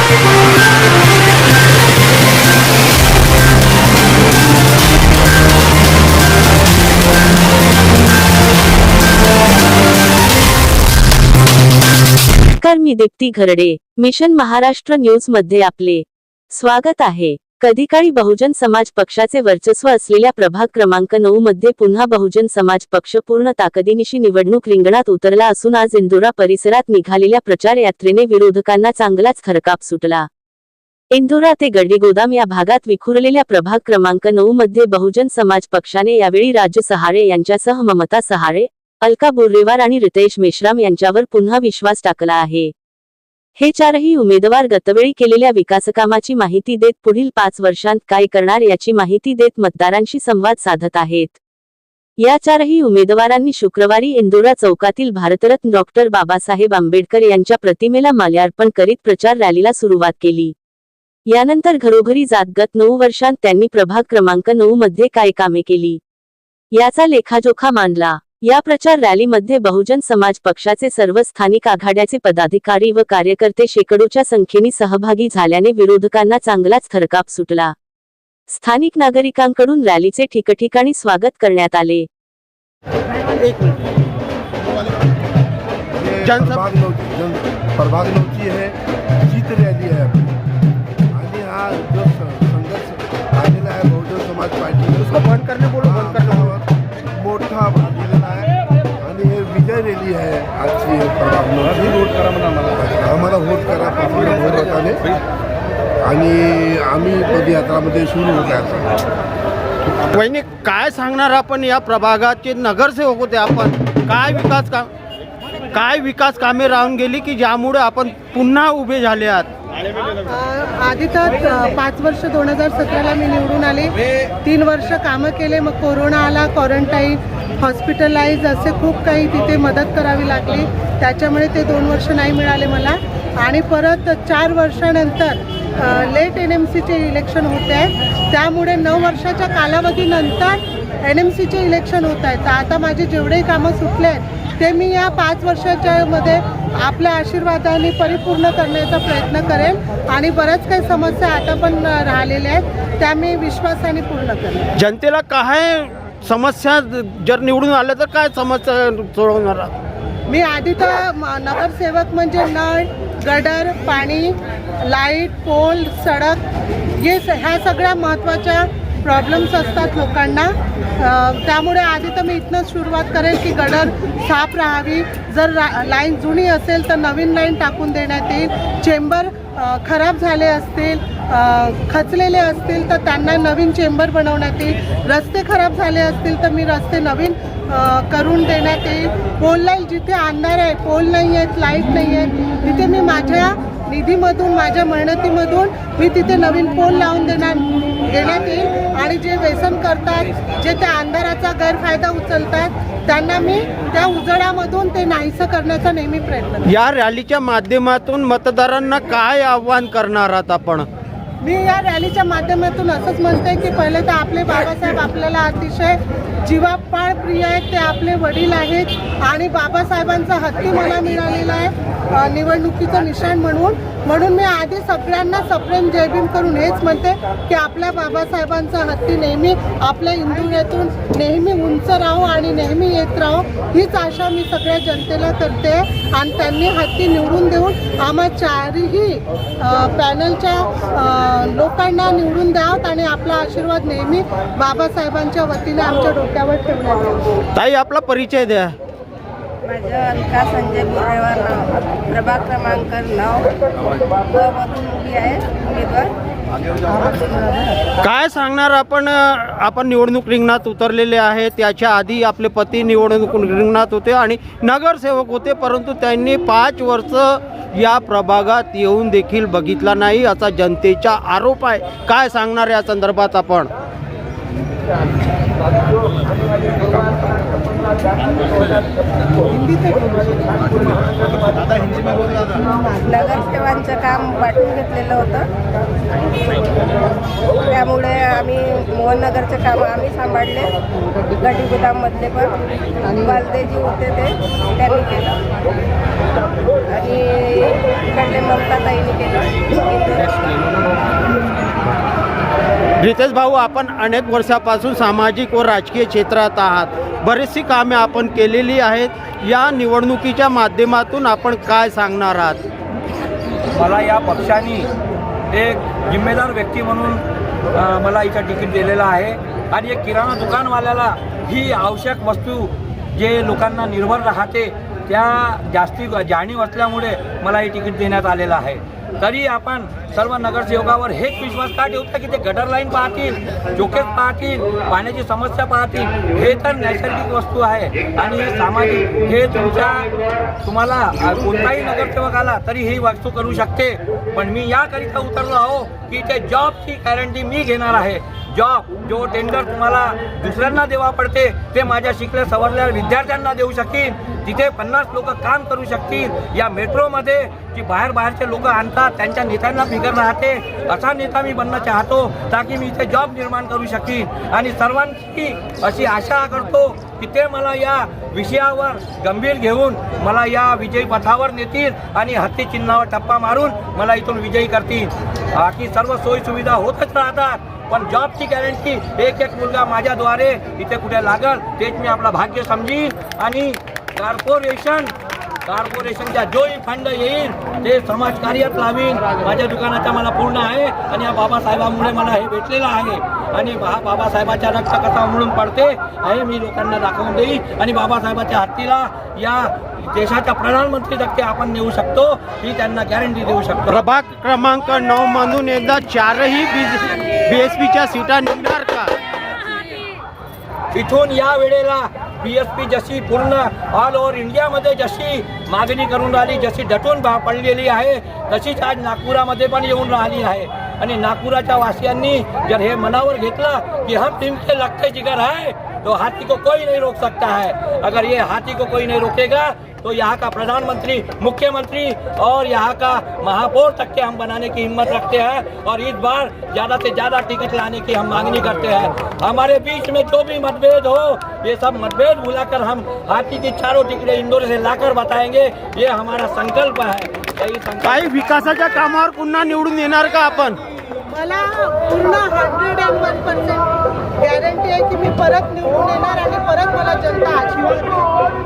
नमस्कार, मी Deepti Gharde. Mission Maharashtra news मध्ये आपले स्वागत आहे. कधीकाळी बहुजन समाज पक्षाचे वर्चस्व असलेल्या प्रभाग क्रमांक 9 मध्ये पुन्हा बहुजन समाज पक्ष पूर्ण ताकदीनिशी निवडणूक रिंगणात उतरला असून आज इंदोरा परिसरात निघालेल्या प्रचार यात्रेने विरोधकांना चांगलाच थरकाप सुटला. इंदोरा ते गड्डीगोदाम या भागात विखुरलेल्या प्रभाग क्रमांक 9 मध्ये बहुजन समाज पक्षाने यावेळी राज सहारे यांच्यासह ममता सहारे, अलका बोर्रेवार आणि रितेश मेश्राम यांच्यावर पुन्हा विश्वास टाकला आहे. हे चारही उमेदवार गतवेळी केलेल्या विकासकामाची माहिती देत पुढील 5 वर्षांत काय करणार याची माहिती देत मतदारांशी संवाद साधत आहेत. या चारही उमेदवारांनी शुक्रवारी इंदोरा चौकातील भारतरत्न डॉक्टर बाबासाहेब आंबेडकर यांच्या प्रतिमेला माल्यार्पण करीत प्रचार रॅलीला सुरुवात केली. यानंतर घरोघरी जात गत 9 वर्षांत त्यांनी प्रभाग क्रमांक 9 मध्ये काय कामे केली याचा लेखाजोखा मांडला. या प्रचार रॅलीमध्ये बहुजन समाज पक्षाचे सर्व स्थानिक आघाड्याचे पदाधिकारी व कार्यकर्ते शेकडोच्या संख्येने सहभागी झाल्याने विरोधकांना चांगलाच थरकाप सुटला. स्थानिक नागरिकांकडून रॅलीचे ठिकठिकाणी स्वागत करण्यात आले. प्रभाग नौची है, जीत रैली है आणि हा जो संघर्ष आलेला आहे बहुजन समाज पार्टी उसको बंद करने बोलो, बंद करने मोठा भागलेला आहे आणि हे विजय रॅली आहे आजची. प्रभाग नौची वोट करा म्हणा, आम्हाला वोट करा पासून भोर होताने आणि आम्ही पदयात्रामध्ये सुरू होत आहे. वहिनी, काय सांगणार आपण? या प्रभागाचे नगरसेवक होते आपण. काय विकास कामे राहून गेली की ज्यामुळे आपण पुन्हा उभे झाले आहात? आधी तर 5 वर्ष 2017ला मी निवडून आले. 3 वर्ष कामं केले. मग कोरोना आला, क्वारंटाईन, हॉस्पिटलाइज असे खूप काही तिथे मदत करावी लागली. त्याच्यामुळे ते 2 वर्ष नाही मिळाले मला. आणि परत 4 वर्षानंतर लेट NMCचे इलेक्शन होते आहे. त्यामुळे 9 वर्षाच्या कालावधीनंतर NMCचे इलेक्शन होत आहेत. तर आता माझे जेवढेही कामं सुटले आहेत ते मी या 5 वर्षाच्या मध्ये आपल्या आशीर्वादाने परिपूर्ण करण्याचा प्रयत्न करेन. आणि बऱ्याच काही समस्या आता पण राहिलेल्या आहेत त्या मी विश्वासाने पूर्ण करेन. जनतेला काय समस्या जर निवडून आल्या तर काय समस्या सोडवणार? मी आधी तर नगरसेवक म्हणजे नळ, गटर, पाणी, लाईट, पोल, सडक ह्या सगळ्या महत्त्वाच्या प्रॉब्लेम्स असतात लोकांना. त्यामुळे आधी तर मी इथनंच सुरुवात करेन की गटर साफ राहावी. जर लाईन जुनी असेल तर नवीन लाईन टाकून देण्यात येईल. चेंबर खराब झाले असतील, खचलेले असतील तर त्यांना नवीन चेंबर बनवण्यात येईल. रस्ते खराब झाले असतील तर मी रस्ते नवीन करून देण्यात येईल. पोल लाईन जिथे अंधार आहे, पोल नाही आहेत, लाईट नाही आहेत, तिथे मी माझ्या निधीमधून, माझ्या मेहनतीमधून मी तिथे नवीन पोल लावून देण्यात येईल. आणि जे व्यसन करतात, जे त्या अंधाराचा गैरफायदा उचलतात, त्यांना मी त्या उजळामधून ते नाहीसं करण्याचा नेहमी प्रयत्न करतो. या रॅलीच्या माध्यमातून मतदारांना काय आव्हान करणार आहात आपण? मी या रॅलीच्या माध्यमातून असंच म्हणते की पहिले तर आपले बाबासाहेब आपल्याला अतिशय जीवापाड प्रिय आहेत. ते आपले वडील आहेत आणि बाबासाहेबांचा हत्ती मला मिळालेला आहे निवडणुकीचं निशाण म्हणून मी आधी सगळ्यांना सप्रेम जयभीम करून हेच म्हणते की आपल्या बाबासाहेबांचा हत्ती नेहमी आपल्या इंदुऱ्यातून नेहमी उंच राहो आणि नेहमी येत राहो, हीच आशा मी सगळ्या जनतेला करते. आणि त्यांनी हत्ती निवडून देऊन आम्हा चारही पॅनलच्या लोकांना निवडून द्यावं आणि आपला आशीर्वाद नेहमी बाबासाहेबांच्या वतीने आमच्या डोक्यावर ठेवण्यात यावा. ताई, आपला परिचय द्या. माझं अलका संजय बोर्रेवार, प्रभाग क्रमांक 9 उभी आहे उमेदवार. काय सांगणार आपण निवडणूक रिंगणात उतरलेले आहे. त्याच्या आधी आपले पती निवडणूक रिंगणात होते आणि नगरसेवक होते, परंतु त्यांनी 5 वर्ष या प्रभागात येऊन देखील बघितला नाही असा जनतेचा आरोप आहे. काय सांगणार या संदर्भात आपण? नगरसेवांचं काम वाटून घेतलेलं होतं, त्यामुळे आम्ही मोहननगरचे काम आम्ही सांभाळले. गटी गोदाममधले पण बालदेजी होते ते त्यांनी केलं आणि इकडले ममताताईंनी केलं. रितेश भाऊ, आपण अनेक वर्षापासून सामाजिक व राजकीय क्षेत्रात आहात. बरीचशी कामे आपण केलेली आहेत. या निवडणुकीच्या माध्यमातून आपण काय सांगणार आहात? मला या पक्षाने एक जिम्मेदार व्यक्ती म्हणून मला इथं तिकीट दिलेलं आहे आणि एक किराणा दुकानवाल्याला ही आवश्यक वस्तू जे लोकांना निर्भर राहते त्या जास्ती जाणीव असल्यामुळे मला हे तिकीट देण्यात आलेलं आहे. तरी आपण सर्व नगरसेवकावर हेच विश्वास का ठेवता की ते गटर लाईन पाहतील, चोकेस पाहतील, पाण्याची समस्या पाहतील. हे तर नैसर्गिक वस्तू आहे आणि हे सामाजिक, हे तुम्हाला कोणताही नगरसेवक आला तरी ही वस्तू करू शकते. पण मी याकरिता उतरलो आहो की ते जॉबची गॅरंटी मी घेणार आहे. जॉब जो टेंडर तुम्हाला दुसऱ्यांना देवा पडते ते माझ्या शिकल्या सवरल्या विद्यार्थ्यांना देऊ शकीन. तिथे 50 लोक काम करू शकतील. या मेट्रोमध्ये जी बाहेरचे लोक आणतात त्यांच्या नेत्यांना फिकर राहते, असा नेता मी बनणं चाहतो ताकी मी इथे जॉब निर्माण करू शकीन. आणि सर्वांची अशी आशा करतो की ते मला या विषयावर गंभीर घेऊन मला या विजयी पथावर नेतील आणि हत्ती चिन्हावर टप्पा मारून मला इथून विजयी करतील. बाकी सर्व सोयी सुविधा होतच राहतात, पण जॉबची गॅरंटी एक एक मुलगा माझ्याद्वारे इथे कुठे लागल तेच मी आपला भाग्य समजीन. आणि कॉर्पोरेशनच्या जोही फंड येईल ते समाजकार्यात लावीन. माझ्या दुकानाचा मला पूर्ण आहे आणि या बाबासाहेबांमुळे मला हे भेटलेलं आहे आणि बाबासाहेबाच्या रक्त कसा उमळून पडते आहे मी लोकांना दाखवून देईन. आणि बाबासाहेबाच्या हत्तीला या देशाच्या प्रधानमंत्री तक आपण नेऊ शकतो ही त्यांना गॅरंटी देऊ शकतो. प्रभाग क्रमांक 9 मधून एकदा 4ही BSPच्या सीटा निघणार का? इथून या वेळेला BSP जशी पूर्ण ऑल ओव्हर इंडियामध्ये जशी मागणी करून राहिली, जशी डटून पडलेली आहे तशीच आज नागपुरामध्ये पण येऊन राहिली आहे. आणि नागपुराच्या वासियांनी जर हे मनावर घेतलं की हम टीम के लगते जिगर है तो हाथी को कोई नहीं रोक सकता है. अगर ये हाथी को कोई नहीं रोकेगा तो यहाँ का प्रधानमंत्री, मुख्यमंत्री और यहाँ का महापौर तक के हम बनाने की हिम्मत रखते हैं. और इस बार ज़्यादा से ज़्यादा टिकट लाने की हम मांगनी करते हैं. हमारे बीच में जो भी मतभेद हो ये सब मतभेद भुलाकर हम हाथी की चारों टिकटें इंदौर से लाकर बताएंगे. ये हमारा संकल्प है. यही संकल्प. काही विकासाच्या कामावर पुन्हा निवडून येणार का आपण? मला पूर्ण 101% गॅरंटी आहे की मी परत निवडून येणार आणि परत मला जनता आशीर्वाद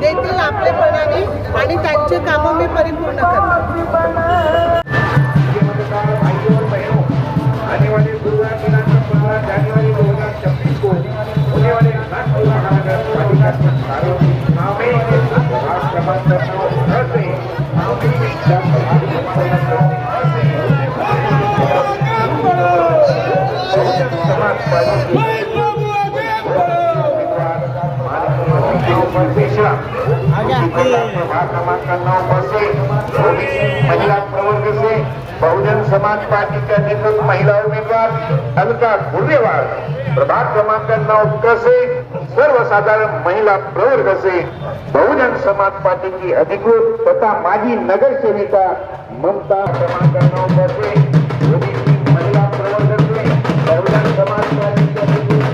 देतील आपलेपणाने आणि त्यांचे कामं मी परिपूर्ण करणार. आने वाले गुरुवार दिनांक 15 जानेवारी 2026 को होने वाले नागपुर महानगर पालिका चुनाव में प्रभाग क्रमांक 9 से प्रभाग क्रमांक 9 से महिला प्रवर्ग से बहुजन समाज पार्टी के अधिकृत महिला उम्मीदवार अलका गुर्रेवाल, प्रभाग क्रमांक 9 से सर्वसाधारण महिला प्रवर्ग से बहुजन समाज पार्टी की अधिकृत तथा माजी नगर सेविका ममता, क्रमांक 9 से महिला प्रवर्ग से बहुजन समाज पार्टी के अधिकृत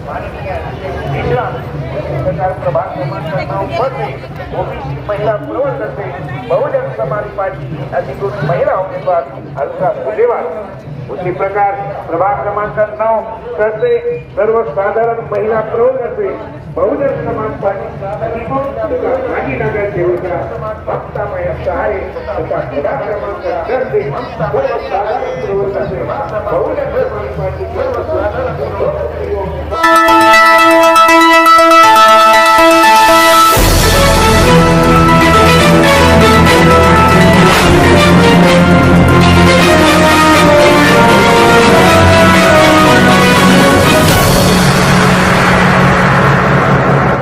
माननीय मिश्रा प्रकार प्रभाग क्रमांक 9 मध्ये ओबीसी महिला प्रवर्गाचे बहुजन समाज पार्टी अधिकृत महिला उमेदवार अलका गुरेवाल. उसी प्रकार प्रभाग क्रमांक 9 करते सर्वसाधारण महिला प्रवर्गाचे बहुजन समाज पार्टी अधिकृत माजी नगरसेविका ममता मयंक आहे. तथा प्रभाग क्रमांक 10 से सर्वसाधारण प्रवर्गाचे बहुजन समाज पार्टी